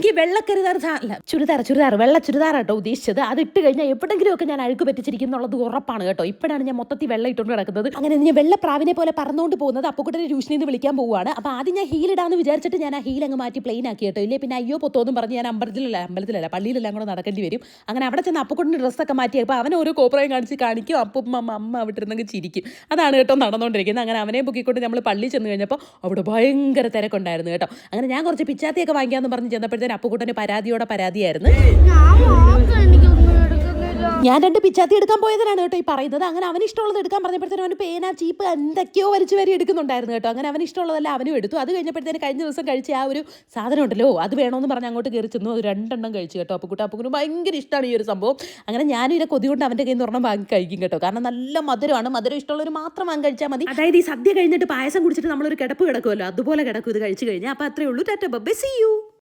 എനിക്ക് വെള്ളക്കരുതാർ അല്ല ചുരിദാർ വെള്ള ചുരിദാർ കേട്ടോ ഉദ്ദേശിച്ചത്. അത് ഇട്ട് കഴിഞ്ഞാൽ എവിടെങ്കിലും ഒക്കെ ഞാൻ അഴുക്ക് പറ്റിച്ചിരിക്കുന്നുള്ളത് ഉറപ്പാണ് കേട്ടോ. ഇപ്പോഴാണ് ഞാൻ മൊത്തത്തിൽ വെള്ളം ഇട്ടുകൊണ്ട് കിടക്കുന്നത്. അങ്ങനെ ഞാൻ വെള്ള പ്രാവിനെ പോലെ പറന്നുകൊണ്ട് പോകുന്നത് അപ്പുക്കുട്ടനെ ട്യൂഷനിൽ നിന്ന് വിളിക്കാൻ പോവുകയാണ്. അപ്പോൾ ആദ്യം ഞാൻ ഹീൽ ഇടാന്ന് വിചാരിച്ചിട്ട് ഞാൻ ആ ഹീൽ അങ്ങ് മാറ്റി പ്ലെയിൻ ആക്കി കേട്ടോ. ഇല്ലേ പിന്നെ അയ്യോ പൊത്തോന്നും പറഞ്ഞ് ഞാൻ അമ്പലത്തിലല്ല പള്ളിയിലെല്ലാം കൂടെ നടക്കേണ്ടി വരും. അങ്ങനെ അവിടെ ചെന്ന് അപ്പുക്കുട്ടൻ്റെ ഡ്രസ്സൊക്കെ മാറ്റി അപ്പോൾ അവൻ ഓരോ കോപ്രായം കാണിക്കും. അപ്പം അമ്മ അവിടെ ഇരുന്നെങ്കിൽ ചിരിക്കും. അതാണ് കേട്ടോ നടന്നുകൊണ്ടിരിക്കുന്നത്. അങ്ങനെ അവനെ പൊക്കിക്കൊണ്ട് നമ്മൾ പള്ളി ചെന്ന് കഴിഞ്ഞപ്പോൾ അവിടെ ഭയങ്കര തിരക്കുണ്ടായിരുന്നു കേട്ടോ. അങ്ങനെ ഞാൻ കുറച്ച് പിച്ചാത്തിയൊക്കെ വാങ്ങിക്കാമെന്ന് പറഞ്ഞ് ചെന്നപ്പോഴത്തേന് അപ്പുക്കുട്ടന് പരാതിയായിരുന്നു. ഞാൻ 2 പിച്ചാത്തി എടുക്കാൻ പോയതിനാണ് കേട്ടോ ഈ പറയുന്നത്. അങ്ങനെ അവന് ഇഷ്ടമുള്ളത് എടുക്കാൻ പറഞ്ഞപ്പോഴത്തേനും അവന് പേന ചീപ്പ് എന്തൊക്കെയോ വലിച്ചു വരി എടുക്കുന്നുണ്ടായിരുന്നു കേട്ടോ. അങ്ങനെ അവന് ഇഷ്ടമുള്ളതെല്ലാം അവനും എടുത്തു. അത് കഴിഞ്ഞപ്പോഴത്തേന് കഴിഞ്ഞ ദിവസം കഴിച്ച ആ ഒരു സാധനം ഉണ്ടല്ലോ അത് വേണമെന്ന് പറഞ്ഞ് അങ്ങോട്ട് കയറി ചെന്നു. അത് 2 എണ്ണം കഴിച്ചു കേട്ടോ. അപ്പുക്കുട്ടന് ഭയങ്കര ഇഷ്ടമാണ് ഈ ഒരു സംഭവം. അങ്ങനെ ഞാനും ഇതിനെ കൊതി കൊണ്ട് അവൻ്റെ കയ്യിൽ നിന്ന് ഒരെണ്ണം വാങ്ങി കഴിക്കും കേട്ടോ. കാരണം നല്ല മധുരമാണ്. മധുരം ഇഷ്ടമുള്ളവർ മാത്രം വാങ്ങി കഴിച്ചാൽ മതി. അതായത് ഈ സദ്യ കഴിഞ്ഞിട്ട് പായസം കുടിച്ചിട്ട് നമ്മളൊരു കിടപ്പ് കിടക്കുമല്ലോ അതുപോലെ കിടക്കും ഇത് കഴിച്ചു കഴിഞ്ഞാൽ. അപ്പോൾ അത്രേ ഉള്ളൂ. Tata bye, see U.